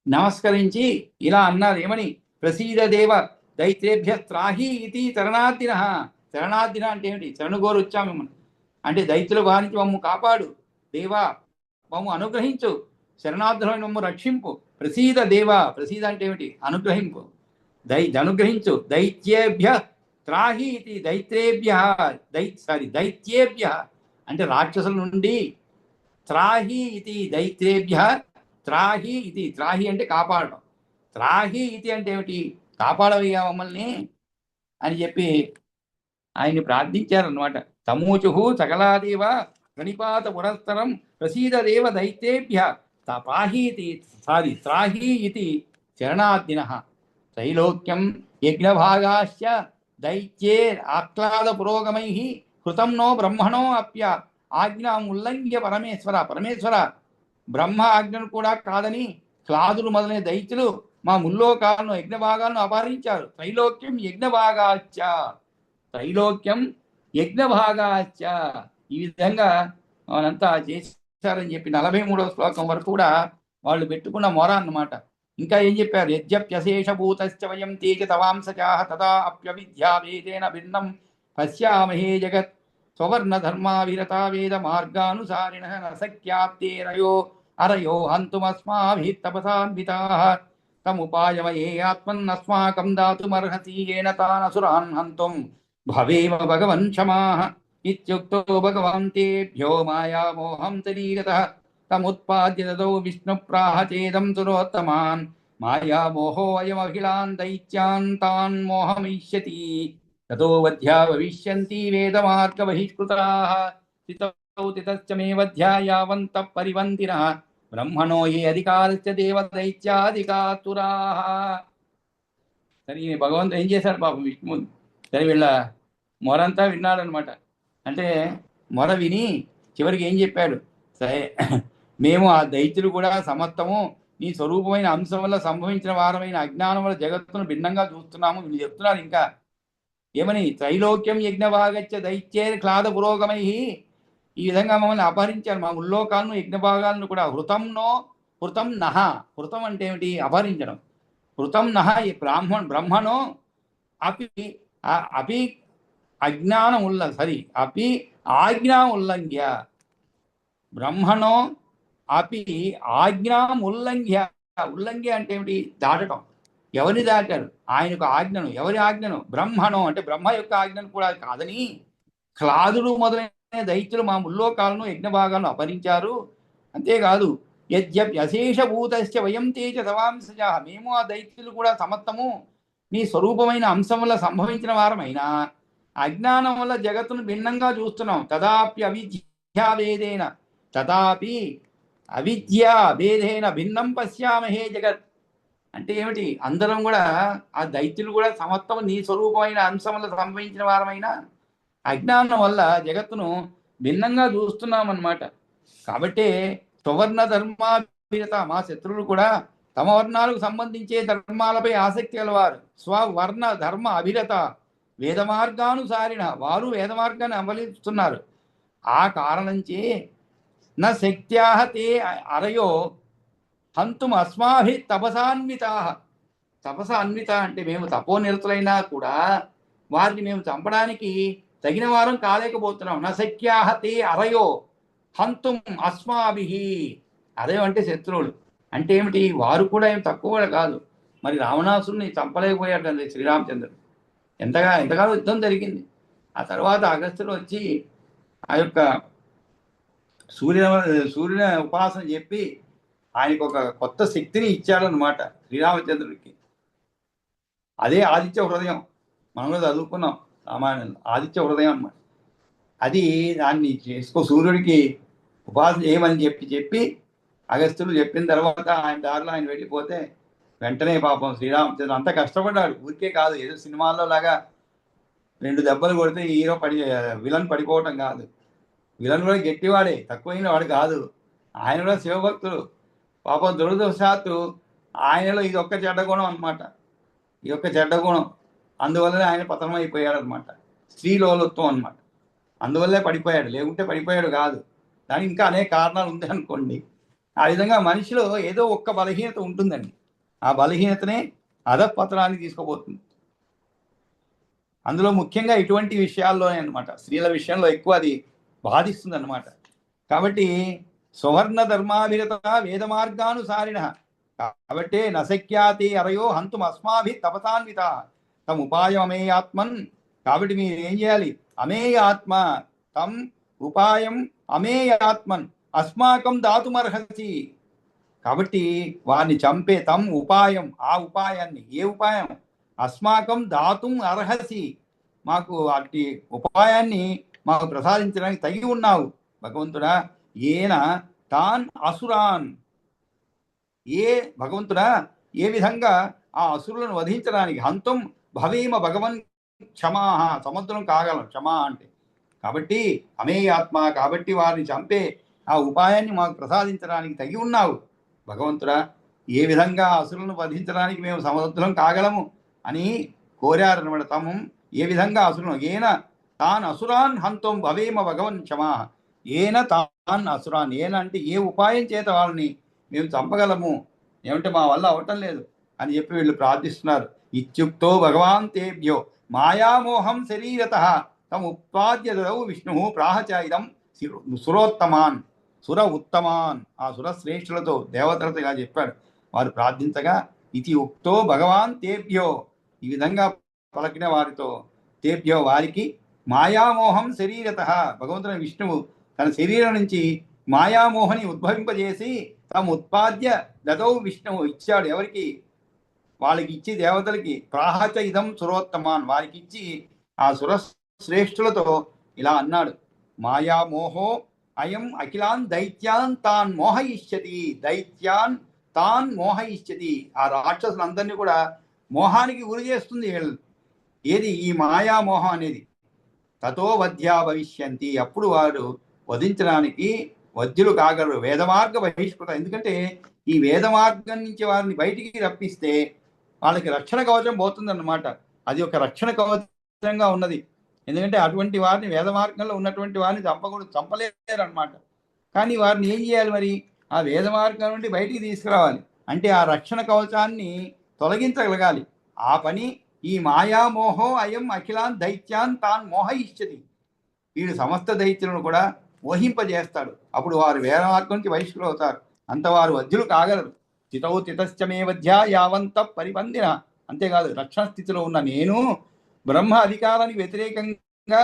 నమస్కరించి ఇలా అన్నారు. ఏమని? ప్రసీద దేవ దైత్రేభ్య త్రాహి ఇది శరణార్థిన. శరణార్థిన అంటే ఏమిటి? శరణుగోరు వచ్చాము మిమ్మల్ని అంటే దైత్యుల బారించి మమ్ము కాపాడు దేవా, మమ్ము అనుగ్రహించు, శరణార్థులైన మమ్ము రక్షింపు. ప్రసీద దేవా, ప్రసీద అంటే ఏమిటి? అనుగ్రహింపు, అనుగ్రహించు. దైత్యేభ్య త్రాహి ఇది దైత్రేభ్య, దైత్యేభ్య అంటే రాక్షసుల నుండి, త్రాహి ఇది దైత్రేభ్య, త్రాహి ఇది, త్రాహి అంటే కాపాడడం, త్రాహి ఇది అంటే ఏమిటి? కాపాడవయ్యా మమ్మల్ని అని చెప్పి ఆయన్ని ప్రార్థించారన్నమాట. తమూచుహు సకలాదేవ ప్రణిపాత పురస్తరం ప్రసీద దేవ దైత్యేభ్య పాహీతి త్రాహి ఇది శరణార్థిన. త్రైలోక్యం యజ్ఞభాగాశ్చ దైత్యే ఆహ్లాద పురోగమై కృతం నో బ్రహ్మణో అప్య ఆజ్ఞాం ఉల్లంఘ్య పరమేశ్వర. పరమేశ్వర, బ్రహ్మ ఆజ్ఞను కూడా కాదని క్లాదులు మొదలైన దైత్యులు మా ముల్లోకాలను, యజ్ఞభాగాలను అపహరించారు. త్రైలోక్యం యజ్ఞభాగాశ్చ, త్రైలోక్యం యజ్ఞభాగాశ్చ. ఈ విధంగా వాళ్ళంతా చేశారని చెప్పి 43వ శ్లోకం వరకు కూడా వాళ్ళు పెట్టుకున్న మొర అన్నమాట. ఇంకా ఏం చెప్పారు? యజ్ఞప్యశేషభూతశ్చ వయం తేజ తవాంసచాహ తదా అప్యవిద్యా వేదేన భిన్నం పశ్యామహే జగత్ స్వర్ణధర్మావిరతా వేద మార్గానుసారిణ నశక్యాప్తేరయో అరయో హంతుమస్మాభిः తపసాన్వితాః తముపాయమయే ఆత్మన్నస్మాకం దాతుమర్హసి येन తానసురాన్ హంతుం భవేమ భగవన్ క్షమాః ఇత్యుక్తో భగవాన్ తేభ్యో మాయామోహం తరీగతః తముత్పాద్య తదో విష్ణుప్రాహ చేదం సురోత్తమాన్ మాయామోహో అయమఖిలాన్ దైత్యాన్ తాన్ మోహమిష్యతి తతో వధ్యా భవిష్యంతి వేదమార్గ బహిష్కృతాః స్థితౌ తితశ్చ మే వధ్యా యావంతః పరివంతినః బ్రహ్మణో ఏ అధికారస్య దేవదైత్యాధికాతురాః. సరే భగవంతుడు ఏం చేశారు పాపం విష్ణువు? సరే వీళ్ళ మొరంతా విన్నాడనమాట. అంటే మొర విని చివరికి ఏం చెప్పాడు? సరే, మేము ఆ దైత్యులు కూడా సమస్తము నీ స్వరూపమైన అంశం వల్ల సంభవించిన వారమైన అజ్ఞానం వల్ల జగత్తును భిన్నంగా చూస్తున్నాము. వీళ్ళు చెప్తున్నారు ఇంకా ఏమని? త్రైలోక్యం యజ్ఞభాగచ్చ దైత్యే క్లాద పురోగమై. ఈ విధంగా మమ్మల్ని అపహరించారు, మా ఉల్లోకాలను యజ్ఞభాగాలను కూడా. హృతం నహ. హృతం అంటే ఏమిటి? అపహరించడం. హృతం నహ బ్రహ్మణో అపి అపి అజ్ఞానం అపి ఆజ్ఞాం ఉల్లంఘ్య. బ్రహ్మణో అపి ఆజ్ఞాం ఉల్లంఘ్య. ఉల్లంఘ్య అంటే ఏమిటి? దాటడం. ఎవరిని దాటారు? ఆయనకు ఆజ్ఞను. ఎవరి ఆజ్ఞను? బ్రహ్మణో అంటే బ్రహ్మ యొక్క ఆజ్ఞను కూడా కాదని క్లాదులు మొదలైన దైత్యులు మా ముల్లోకాలను యజ్ఞభాగాలను అపహరించారు. అంతేకాదు యజ్ఞశేషభూతశ్చ వయం తేజ తవాంసజ. మేము ఆ దైత్యులు కూడా సమస్తము నీ స్వరూపమైన అంశం వల్ల సంభవించిన వారమైనా అజ్ఞానం వల్ల జగత్తును భిన్నంగా చూస్తున్నాం. తదాపి అవిద్యాభేదేన తదాపి అవిద్యాభేదేన భిన్నం పశ్యామహే జగత్. అంటే ఏమిటి? అందరం కూడా ఆ దైత్యులు కూడా సమస్తం నీ స్వరూపమైన అంశం వల్ల సంభవించిన వారమైనా అజ్ఞానం వల్ల జగత్తును భిన్నంగా చూస్తున్నాం అన్నమాట. కాబట్టే స్వవర్ణ ధర్మాభిరత, మా శత్రువులు కూడా తమ వర్ణాలకు సంబంధించే ధర్మాలపై ఆసక్తి గలవారు. స్వవర్ణ ధర్మ అభిరత వేద మార్గానుసారిన, వారు వేద మార్గాన్ని అవలంబిస్తున్నారు. ఆ కారణంచే న శక్త్యాహ తే అరయో హంతుం అస్మాభి తపసాన్వితా. తపస అన్విత అంటే మేము తపోనిరతులైనా కూడా వారిని మేము చంపడానికి తగిన వారం కాలేకపోతున్నాం. న శక్యాహ తే అరయో హంతుం అస్మాభి. అరయో అంటే శత్రువులు. అంటే ఏమిటి? వారు కూడా ఏం తక్కువ కాదు. మరి రావణాసురుని చంపలేకపోయాడు శ్రీరామచంద్రుడు. ఎంతగానో యుద్ధం జరిగింది. ఆ తర్వాత అగస్త్యుడు వచ్చి ఆ యొక్క సూర్యుని ఉపాసన చెప్పి ఆయనకు ఒక కొత్త శక్తిని ఇచ్చాడనమాట శ్రీరామచంద్రుడికి. అదే ఆదిత్య హృదయం. మనం కూడా చదువుకున్నాం రామాయణంలో, ఆదిత్య హృదయం అన్నమాట. అది దాన్ని సూర్యుడికి ఉపాసన చేయమని చెప్పి అగస్త్యుడు చెప్పిన తర్వాత ఆయన దారిలో ఆయన వెళ్ళిపోతే వెంటనే పాపం శ్రీరామచంద్రుడు అంత కష్టపడ్డాడు. ఊరికే కాదు, ఏదో సినిమాల్లో లాగా 2 దెబ్బలు కొడితే హీరో విలన్ పడిపోవటం కాదు. విలన్ కూడా గట్టివాడే, తక్కువైన వాడు కాదు. ఆయన కూడా శివభక్తుడు. పాపం దురదృష్టవశాత్తు ఆయనలో ఇది ఒక్క చెడ్డ గుణం అనమాట. ఈ యొక్క చెడ్డ గుణం అందువల్లనే ఆయన పతనం అయిపోయాడు అనమాట. స్త్రీలోలత్వం అనమాట. అందువల్లే పడిపోయాడు, లేకుంటే పడిపోయాడు కాదు. దానికి ఇంకా అనేక కారణాలు ఉంది అనుకోండి. ఆ విధంగా మనిషిలో ఏదో ఒక్క బలహీనత ఉంటుందండి. ఆ బలహీనతనే అధపతనానికి తీసుకుపోతుంది. అందులో ముఖ్యంగా ఇటువంటి విషయాల్లోనే అనమాట, స్త్రీల విషయంలో ఎక్కువ అది బాధిస్తుంది అనమాట. కాబట్టి సువర్ణ ధర్మాభిరత వేద మార్గానుసారిణ కాబట్టి నశక్యాతి అరయో హంతుం అస్మాభి తపసాన్విత తమ ఉపాయం అమేయాత్మన్. కాబట్టి మీరు ఏం చేయాలి? అమేయాత్మ తం ఉపాయం అమేయాత్మన్ అస్మాకం దాతుమర్హసి. కాబట్టి వారిని చంపే తం ఉపాయం, ఆ ఉపాయాన్ని, ఏ ఉపాయం? అస్మాకం దాతుం అర్హసి, మాకు అట్టి ఉపాయాన్ని మాకు ప్రసాదించడానికి తగి ఉన్నావు భగవంతుడా. ఏన తాన్ అసురాన్, ఏ భగవంతుడా ఏ విధంగా ఆ అసురులను వధించడానికి, హంతం భవేమ భగవన్ క్షమాహ, సముద్రం కాగలం క్షమా అంటే. కాబట్టి అమేయాత్మ, కాబట్టి వారిని చంపే ఆ ఉపాయాన్ని మాకు ప్రసాదించడానికి తగి ఉన్నావు భగవంతుడా. ఏ విధంగా అసురులను వధించడానికి మేము సముద్రం కాగలము అని కోరారనమాట. తము ఏ విధంగా అసురులను, ఏన తాన్ అసురాన్ హంతం భవేమ భగవన్ క్షమా. ఏన తాన్ అసురాన్, ఏన అంటే ఏ ఉపాయం చేత వాళ్ళని మేము చంపగలము, ఏమంటే మా వల్ల అవటం లేదు అని చెప్పి వీళ్ళు ప్రార్థిస్తున్నారు. ఇత్యుక్తో భగవాన్ తేభ్యో మాయామోహం శరీరత తమ ఉత్పాద్య విష్ణు ప్రాహచాయిదం సురోత్తమాన్, సుర ఉత్తమాన్, ఆ సురశ్రేష్ఠులతో దేవతలతో ఇలా చెప్పాడు. వారు ప్రార్థించగా ఇది ఉక్తో భగవాన్ తేభ్యో, ఈ విధంగా పలికిన వారితో, తేభ్యో వారికి, మాయామోహం శరీరత, భగవంతుని విష్ణువు తన శరీరం నుంచి మాయామోహని ఉద్భవింపజేసి తమ ఉత్పాద్య దదౌ విష్ణువు ఇచ్చాడు. ఎవరికి? వాళ్ళకి ఇచ్చి దేవతలకి. ప్రాహచ ఇదం సురోత్తమాన్, వారికి ఇచ్చి ఆ సురశ్రేష్ఠులతో ఇలా అన్నాడు. మాయామోహో అయం అఖిలాన్ దైత్యాన్ తాన్ మోహయిష్యతి, దైత్యాన్ తాన్ మోహయిష్యతి, ఆ రాక్షసులందరినీ కూడా మోహానికి గురి చేస్తుంది. ఏది? ఈ మాయామోహం అనేది. తతో వధ్యా భవిష్యంతి, అప్పుడు వారు వధించడానికి వధ్యులు కాగలరు. వేదమార్గ బహిష్కృత, ఎందుకంటే ఈ వేద మార్గం నుంచి వారిని బయటికి రప్పిస్తే వాళ్ళకి రక్షణ కవచం పోతుందన్నమాట. అది ఒక రక్షణ కవచంగా ఉన్నది. ఎందుకంటే అటువంటి వారిని, వేద మార్గంలో ఉన్నటువంటి వారిని చంపలేరు అనమాట. కానీ వారిని ఏం చేయాలి మరి? ఆ వేద మార్గం నుండి బయటికి తీసుకురావాలి. అంటే ఆ రక్షణ కవచాన్ని తొలగించగలగాలి. ఆ పని ఈ మాయామోహో అయం అఖిలాన్ దైత్యాన్ తాన్ మోహయిష్యతి, వీడు సమస్త దైత్యులను కూడా మోహింపజేస్తాడు. అప్పుడు వారు వేద మార్గం నుంచి బహిష్కృతులు అవుతారు. అంతవారు వధ్యులు కాగలరు. స్థితౌ తితశ్చమే వధ్య యావంత పరిబంధిన. అంతేకాదు, రక్షణ స్థితిలో ఉన్న నేను బ్రహ్మ అధికారానికి వ్యతిరేకంగా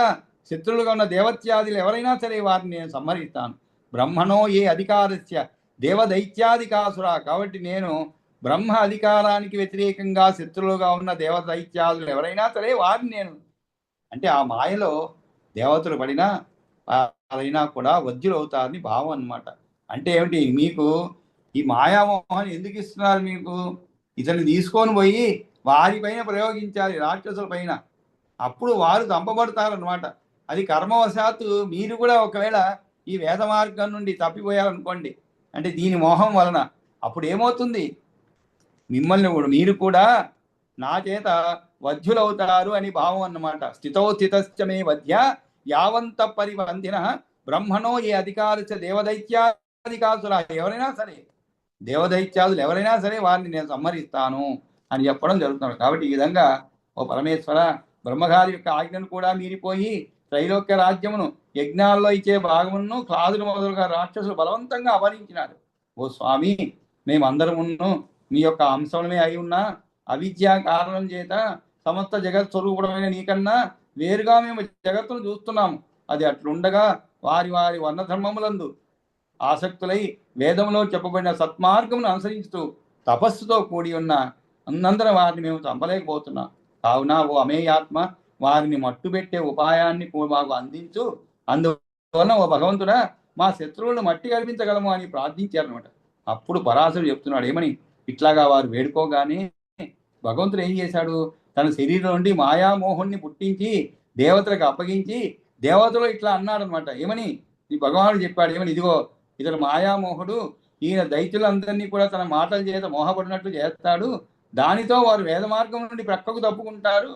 శత్రులుగా ఉన్న దేవత్యాదులు ఎవరైనా సరే వారిని నేను సంహరిస్తాను. బ్రహ్మణో ఏ అధికారస్య దేవదైత్యాధికాసుర, కాబట్టి నేను బ్రహ్మ అధికారానికి వ్యతిరేకంగా శత్రువులుగా ఉన్న దేవదైత్యాదులు ఎవరైనా సరే వారిని నేను, అంటే ఆ మాయలో దేవతలు పడినా వారైనా కూడా వజ్రులు అవుతారని భావం అన్నమాట. అంటే ఏమిటి, మీకు ఈ మాయామోహాన్ని ఎందుకు ఇస్తున్నారు? మీకు ఇతన్ని తీసుకొని పోయి వారిపైన ప్రయోగించాలి, రాక్షసుల పైన. అప్పుడు వారు చంపబడతారనమాట. అది కర్మవశాత్తు మీరు కూడా ఒకవేళ ఈ వేద మార్గం నుండి తప్పిపోయారనుకోండి, అంటే దీని మోహం వలన, అప్పుడు ఏమవుతుంది? మిమ్మల్ని మీరు కూడా నా చేత వధ్యులవుతారు అని భావం అన్నమాట. స్థితో స్థితశ్చమే వధ్య యావంత పరివంతిన బ్రహ్మణో ఏ అధికారచ దేవదైత్యాధికాసుల. ఎవరైనా సరే దేవదైత్యాదులు ఎవరైనా సరే వారిని నేను సంహరిస్తాను అని చెప్పడం జరుగుతుంది. కాబట్టి ఈ విధంగా ఓ పరమేశ్వర, బ్రహ్మగారి యొక్క ఆజ్ఞను కూడా మీరిపోయి త్రైలోక్య రాజ్యమును యజ్ఞాల్లో ఇచ్చే భాగమును క్లాదులు మొదలుగా రాక్షసులు బలవంతంగా అపహరించినారు. ఓ స్వామి, మేమందరమును మీ యొక్క అంశమే అయి ఉన్న అవిద్యా కారణం చేత సమస్త జగత్ స్వరూపుడమైన నీకన్నా వేరుగా మేము జగత్తును చూస్తున్నాము. అది అట్లుండగా వారి వారి వర్ణధర్మములందు ఆసక్తులై వేదంలో చెప్పబడిన సత్మార్గమును అనుసరిస్తూ తపస్సుతో కూడి ఉన్న అన్నందరం వారిని మేము చంపలేకపోతున్నాం. కావున ఓ అమేయాత్మ, వారిని మట్టుబెట్టే ఉపాయాన్ని మాకు అందించు. అందువలన ఓ భగవంతుడా, మా శత్రువులను మట్టి కల్పించగలము అని ప్రార్థించారనమాట. అప్పుడు పరాశరుడు చెప్తున్నాడు ఏమని, ఇట్లాగా వారు వేడుకోగానే భగవంతుడు ఏం చేశాడు? తన శరీరం నుండి మాయామోహుణ్ణి పుట్టించి దేవతలకు అప్పగించి దేవతలు ఇట్లా అన్నాడు అనమాట. ఏమని? ఈ భగవానుడు చెప్పాడు ఏమని, ఇదిగో ఇతడు మాయామోహుడు, ఈయన దైత్యులందరినీ కూడా తన మాటల చేత మోహపడినట్లు చేస్తాడు. దానితో వారు వేద మార్గం నుండి ప్రక్కకు తప్పుకుంటారు.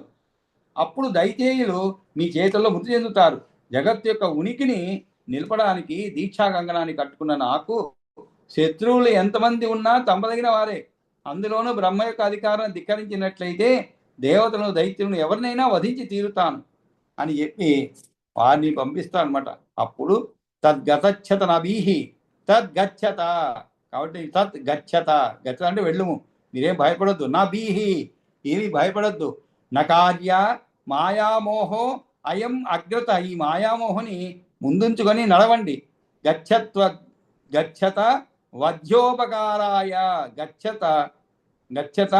అప్పుడు దైత్యేయులు మీ చేతుల్లో మృతి చెందుతారు. జగత్ యొక్క ఉనికిని నిలపడానికి దీక్షా కంగనాన్ని కట్టుకున్న నాకు శత్రువులు ఎంతమంది ఉన్నా చంపదగిన వారే. అందులోనూ బ్రహ్మ యొక్క అధికారాన్ని ధిక్కరించినట్లయితే దేవతలను దైత్యులను ఎవరినైనా వధించి తీరుతాను అని చెప్పి వారిని పంపిస్తాను అనమాట. అప్పుడు తద్గతచ్చత నభీహి తద్గచ్చత. కాబట్టి తద్గచ్చత, గచ్చ అంటే వెళ్ళుము, మీరేం భయపడొద్దు. నభీహి, ఏమి భయపడొద్దు. నకార్య మాయామోహో అయం అగ్రత, ఈ మాయామోహని ముందుంచుకొని నడవండి. గచ్చత్వ గచ్చత వధ్యోపకారాయ, గచ్చత గచ్చత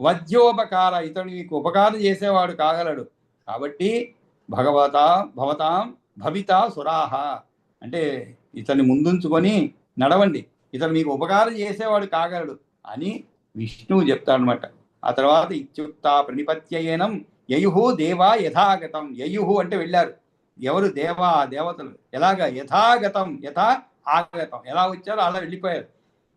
వధ్యోపకార, ఇతడు నీకు ఉపకారం చేసేవాడు కాగలడు. కాబట్టి భవతాం భవిత సురాహ, అంటే ఇతన్ని ముందుంచుకొని నడవండి, ఇతను మీకు ఉపకారం చేసేవాడు కాగలడు అని విష్ణువు చెప్తాడనమాట. ఆ తర్వాత ఇత్యుక్త ప్రణిపత్యయనం యయుహు దేవా యథాగతం. యయుహు అంటే వెళ్ళారు. ఎవరు? దేవతలు. ఎలాగా? యథాగతం, యథా ఆగతం, ఎలా వచ్చారో అలా వెళ్ళిపోయారు.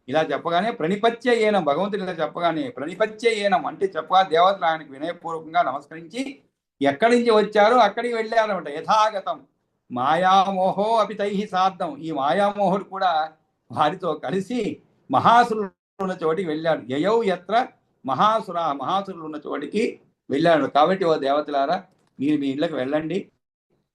ఇలా చెప్పగానే ప్రణిపత్యయనం, భగవంతుడు ఇలా చెప్పగానే ప్రణిపత్యయనం అంటే చెప్పగా దేవతలు ఆయనకు వినయపూర్వకంగా నమస్కరించి ఎక్కడి నుంచి వచ్చారో అక్కడికి వెళ్ళారనమాట. యథాగతం మాయామోహో అపి తైహి సార్థం, ఈ మాయామోహుడు కూడా వారితో కలిసి మహాసురులు ఉన్న చోటికి వెళ్ళాడు. యయౌ యత్ర మహాసురులు ఉన్న చోటికి వెళ్ళాడు. కాబట్టి ఓ దేవతలారా, మీరు మీ ఇళ్ళకి వెళ్ళండి,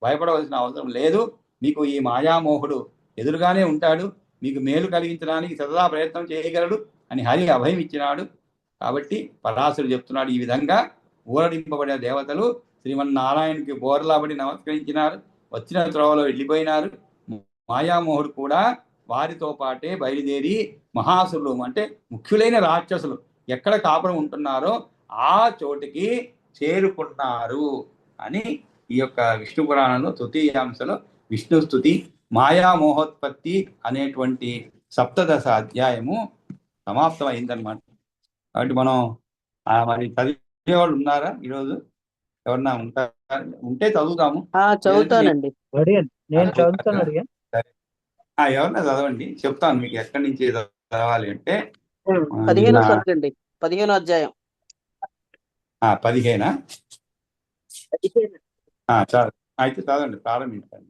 భయపడవలసిన అవసరం లేదు. మీకు ఈ మాయామోహుడు ఎదురుగానే ఉంటాడు, మీకు మేలు కలిగించడానికి సదా ప్రయత్నం చేయగలడు అని హరి అభయం ఇచ్చినాడు. కాబట్టి పరాశరుడు చెప్తున్నాడు, ఈ విధంగా ఊరడింపబడిన దేవతలు శ్రీమన్నారాయణకి బోర్లాబడి నమస్కరించినారు. వచ్చిన త్రోవలో వెళ్ళిపోయినారు. మాయామోహుడు కూడా వారితో పాటే బయలుదేరి మహాసురులు అంటే ముఖ్యులైన రాక్షసులు ఎక్కడ కాపురం ఉంటున్నారో ఆ చోటికి చేరుకున్నారు అని ఈ యొక్క విష్ణు పురాణంలో తృతీయాంశలో విష్ణు స్తుతి మాయామోహోత్పత్తి అనేటువంటి సప్తదశ అధ్యాయము సమాప్తం అయిందనమాట. కాబట్టి మనం మరి చదివేవాళ్ళు ఉన్నారా ఈరోజు? ఎవరన్నా ఉంటారా? ఉంటే చదువుతాము. చదువుతానండి. నేను చదువుతాను. ఎవరన్నా చదవండి, చెప్తాను మీకు ఎక్కడి నుంచి చదవాలి అంటే. 15వ సర్గ అండి, 15వ అధ్యాయం. 15 అయితే చదవండి, ప్రారంభించండి.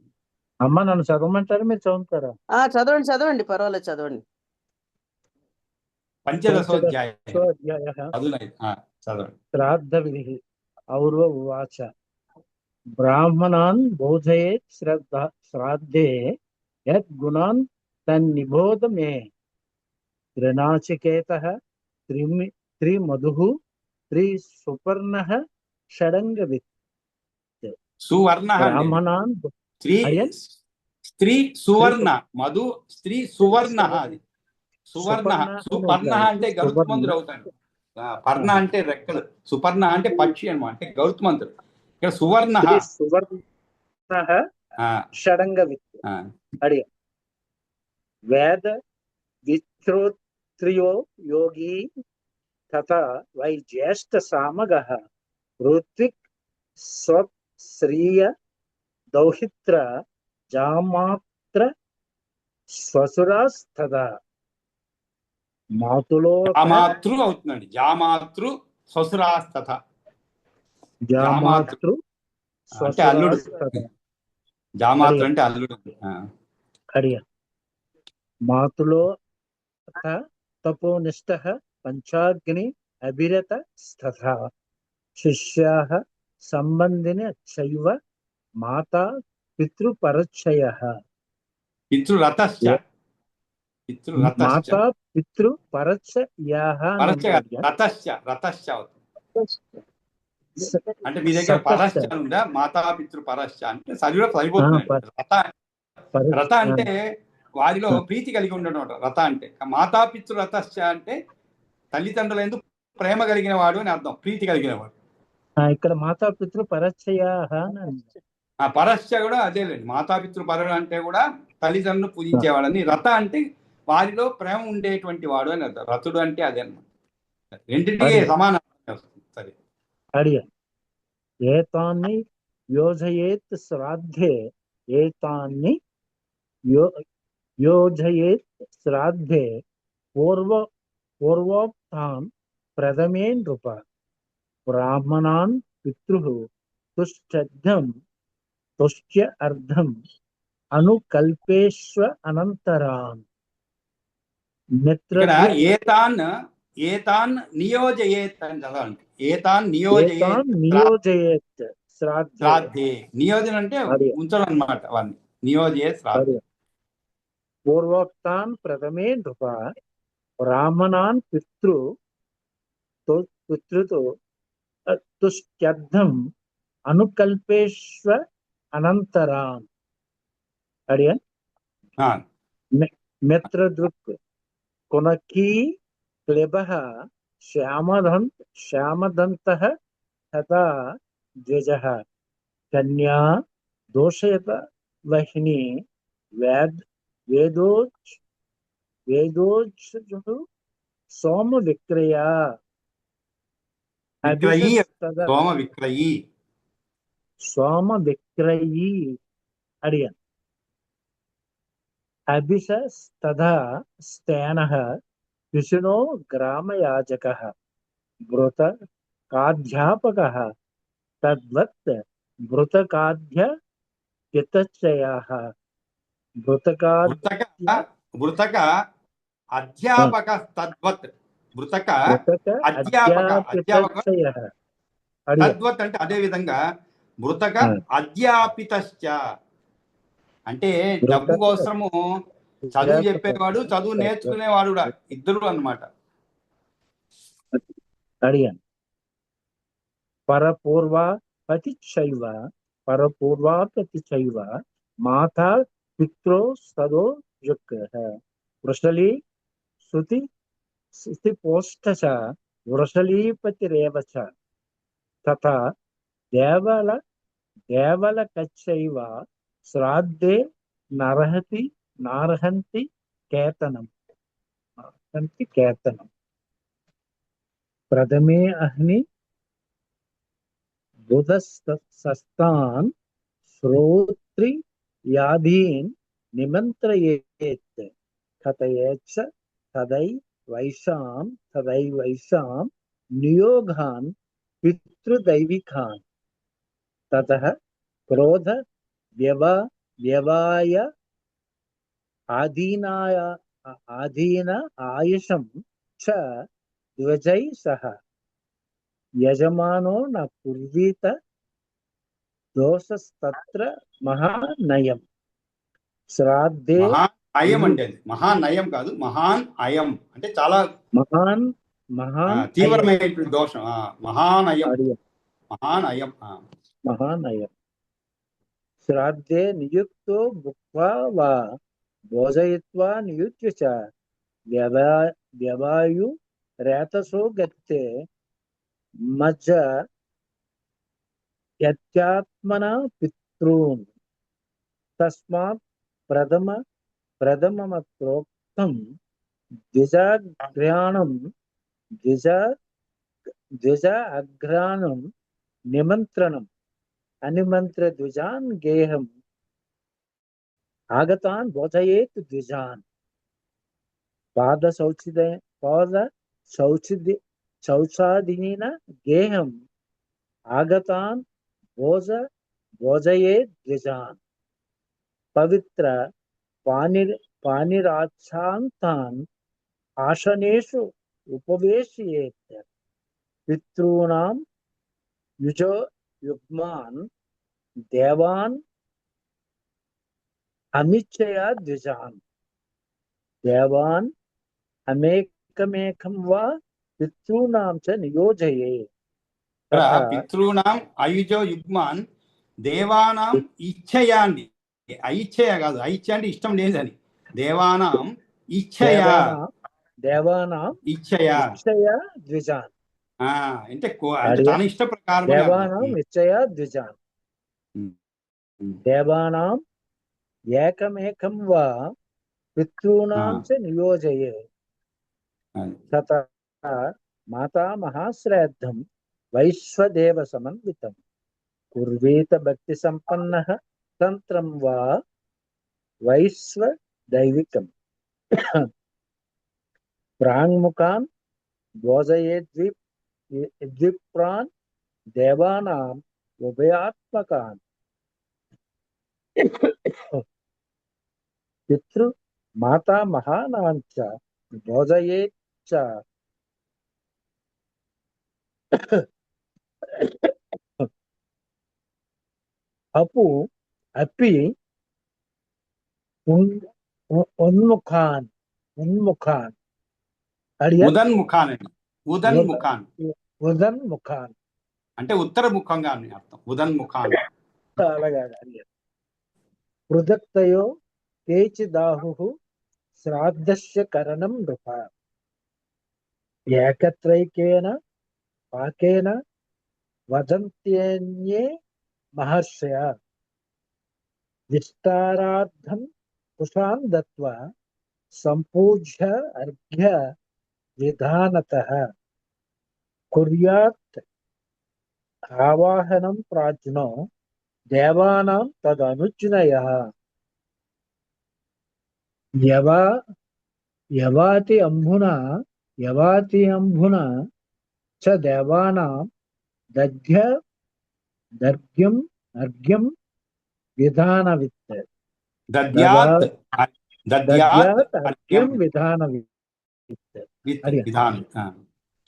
అమ్మ నన్ను చదవమంటారా, మీరు చదువుతారా? చదవండి, పర్వాలేదు, చదవండి. పంచదశోధ్యాయ శ్రాద్ధ విధి. ఔర్వ ఉవాచ బ్రాహ్మణాన్ బోధయేత్ శ్రాద్ధే యద్గుణాన్ తన్నిబోధ మే. త్రినాచికేతః త్రిమధుః త్రిసుపర్ణః షడంగవిత్. బ్రాహ్మణాన్ స్త్రీ సువర్ణ, మధు స్త్రీ సువర్ణ, సువర్ణ. సుపర్ణ అని సుపర్ణ ఉండాలి. అంటే సువర్ణ గరుత్మంతుడు అవుతాడు. పర్ణ అంటే రెక్కలు, సుపర్ణ అంటే పక్షి అనమాట, అంటే గరుత్మంతుడు. ఇక్కడ సువర్ణ. శ్రీ సువర్ణ షడంగవిత్ అడిగా. వేద విశ్రోత్రియో యోగి తథా వై జ్యేష్ఠ సామగః ఋత్విక్ స్వశ్రీయ దౌహిత్ర జామాత్ర శ్వశురాస్తదా. మాతులో జామాతృ అవుతుందండి. జామాతృ శ్వశురాస్తథ. జామాతృ అంటే అల్లుడు. శ్వశురాస్తదా జామాతృ అంటే అల్లుడు. అడిగా. మాతులో తపోనిష్టః పంచాగ్ని అభిరత స్తథా శిష్యాః సంబంధిని చైవ మాతా పితృపరచ్చయః. పితృరతశ్చ. పితృరతశ్చ. మాతా పితృపరచ్చయాః రతశ్చ. రతశ్చ అవుతుంది. అంటే మీ దగ్గర పరశ్చ ఉందా? మాతా పితృ పరశ్చ అంటే సరిపోతుంది. రత అంటే వారిలో ప్రీతి కలిగి ఉండడం రత అంటే. మాతా పితృ రతశ్చ అంటే తల్లిదండ్రుల ఎందుకు ప్రేమ కలిగిన వాడు అని అర్థం, ప్రీతి కలిగిన వాడు. ఇక్కడ మాతా పితృ పరచ్చయాః. ఆ పరశ్చ కూడా అదేలేండి. మాతాపితృ పరుడు అంటే కూడా తల్లిదండ్రులు పూజించేవాడని. రత అంటే వారిలో ప్రేమ ఉండేటువంటి వాడు అని అర్థం. రతుడు అంటే అదే అన్నమాట. రెండింటికి సమానం వస్తుంది. సరే అడిగా. ఏతాన్ని యోజయేత్ శ్రాద్ధే ఏతాన్ని యోజయేత్ శ్రాద్ధే పూర్వోక్తాన్ ప్రథమే నృప బ్రాహ్మణాన్ పితృః తుష్ట్యర్థం తుష్ట్య అర్థం అనుకల్పేష్వ అనంతరాన్. మిత్ర ఏతాన్ నియోజయేత్ అని చదవండి. ఏతాన్ నియోజయేత్ శ్రాద్ధే. నియోజన అంటే ఉంచడం అన్నమాట. వారిని నియోజయేత్ శ్రాద్ధే. పూర్వోక్తాన్ ప్రథమే నృప బ్రాహ్మణాన్ పితృతో తుష్ట్యర్థం అనుకల్పేష్వ అనంతరాన్. అడిగా. మిత్రదృక్ కునకీ క్లిబః శ్యామదంతః తథా ద్విజః కన్యా దోషయత వహిని వేదోజ్జుః సోమ విక్రయా. సోమ విక్రయీ. అడిగా. అభిషస్తథా స్థేనః విష్ణో గ్రామయాజకః భృతకాధ్యాపకః తద్వత్ భృతకాధ్య పితచ్చయాః. భృతక అధ్యాపక తద్వత్. భృతక అధ్యాపక తద్వత్ అంటే అదే విధంగా. భృతక అధ్యాపితశ్చ అంటే డబ్బు కోసము చదువు చెప్పేవాడు, చదువు నేర్చుకునేవాడు కూడా ఇద్దరు అన్నమాట. అడిగాను. పరపూర్వాపతి చైవ మాతా పిత్రో సదో యుక్తః వృషలీ శృతిపోష్ఠ చ వృషలీపతిరేవ చ తథా దేవలకచ్చైవ శ్రాద్ధే నార్హంతి కేతనం. ప్రథమే అహ్ని బుధసస్తాన్ శ్రోత్రియాధీన్ నిమంత్రయేత్ కథయేచ్చ తదైవైషాం నియోగాన్ పితృదైవికాన్. తతః క్రోధ వ్యవాయ ఆధీన ఆయుషం చ ద్విజై సహ యజమానో న కుర్వీత దోషస్తత్ర మహానయం. శ్రాద్ధే అయం అంటే అది మహానయం కాదు, మహాన్ అయం అంటే చాలా మహాన్ తీవ్రమైనటువంటి దోషం. మహానయం. శ్రాద్ధే నియుక్తో భుక్త్వా వా భోజయిత్వా నియుజ్య చ వ్యవాయు రేతసో గత్తే మజ్జ యత్యాత్మన పితॄన్ తస్మాత్ ప్రథమమత్రోక్తం ద్విజాఘ్రాణం ద్విజ అఘ్రాణం నిమంత్రణం అనిమంత్ర ద్విజాన్ గేహం ఆగతాన్ బోధయేత్ ద్విజాన్ పాద శౌచాదీన గేహం ఆగతాన్ భోజయేత్ ద్విజాన్ పవిత్ర పానిరాచ్ఛాంతాన్ ఆసనేషు ఉపవేశయేత్ పితॄణాం యుగ్మాన్ దేవాన్ అమిచ్చయా ద్విజాన్ దేవాన్ అమేకమేకం వా పితॄణాం చ నియోజయే. ఇక్కడ పితॄణాం అయుజో యుగ్మాన్ దేవానాం ఇచ్ఛయా అండి. ఐచ్ఛయ కాదు, ఐచ్ఛయ అంటే ఇష్టం లేదని. దేవానాం ఇచ్ఛయా ఇచ్ఛయా ద్విజాన్ అంటే తన ఇష్ట ప్రకారం. దేవానాం ఇచ్ఛయా ద్విజాన్ దేవానాం ఏకమేకం వా పితॄణాం చ నియోజయే. తతః మాతామహాశ్రాద్ధం వైశ్వదేవ సమన్వితం కుర్వీత భక్తి సంపన్నః తంత్రం వా వైశ్వదైవికం ప్రాంగ్ముఖాన్ భోజయేద్విప్రాన్ దేవానాం ఉభయాత్మకాన్ పితృ మాతామహానాం చ భోజయేత్ చ అపి ఉన్ముఖాన్ ఉదన్ముఖాన్ అంటే ఉత్తర ముఖంగా అని అర్థం. ఉదన్ముఖాన్ అలాగా. పృథక్తయో కేచిదాహుః శ్రాద్ధస్య కరణం నృప ఏకత్రైకేన పాకేన వదంత్యన్యే మహర్షయ విస్తారార్థం కుశాన్ దత్వా సంపూజ్య అర్ఘ్య విధానతః కుర్యాత్ ఆవాహనం ప్రాజ్ఞో దేవానాం తదనుజ్ఞయః యవాతి అంబున చ దేవానాం దర్ఘ్యం విధానవిత్ అర్ఘ్యం విధానవిత్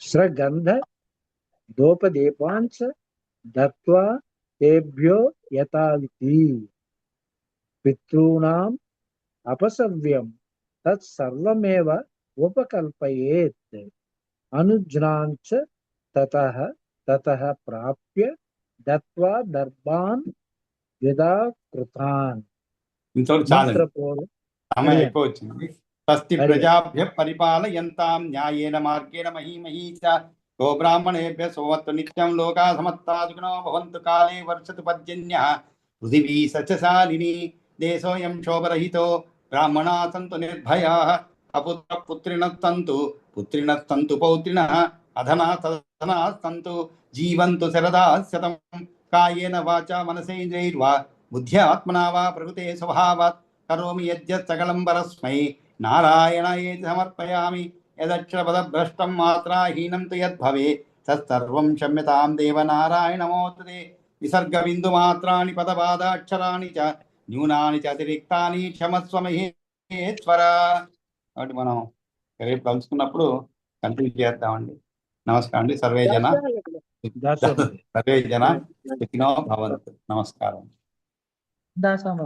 స్రగంధ దోపదీపాంచ దత్వా తేభ్యో యథావితి పితॄణాం అపసవ్యం తత్సర్వమేవ ఉపకల్పయేత్ అనుజ్ఞాంచ తతః ప్రాప్య దత్వా దర్భాన్ విదాకృతాన్. సమయం అయిపోవచ్చింది. స్వస్తి ప్రజాభ్యః పరిపాలయంతాం న్యాయేన మార్గేణ మహీమహీష గో బ్రాహ్మణేభ్యः శుభమస్తు నిత్యం లోకాః సమస్తాః సుఖినో భవంతు కాలే వర్షతు పర్జన్యః పృథివీ సస్యశాలినీ దేశోऽयं శోభరహితో బ్రాహ్మణాः సంతు నిర్భయాः అపుత్రः పుత్రిణः సంతు పౌత్రిణः అధనాः సధనాः సంతు జీవంతు శరదాः శతం కాయేన వాచా మనసేంద్రియైర్వా బుద్ధ్యాత్మనా వా ప్రకృతే స్వభావాత్ కరోమి యద్యత్ సకలం పరస్మై నారాయణాయేతి సమర్పయామి. యదక్షరపదభ్రష్టం మాత్రాహీనం తు యద్భవేత్ తత్సర్వం క్షమ్యతాం దేవనారాయణ నమోస్తుతే. విసర్గబిందుమాత్రాణి పదపాదాక్షరాణి చ న్యూనాని చ అతిరిక్తాని క్షమస్వ మహేశ్వర. కాబట్టి మనం రేపు కలుసుకున్నప్పుడు కంటిన్యూ చేద్దామండి. నమస్కారం అండి. సర్వే జన సుఖినో భవంతు. నమస్కారం. దాసం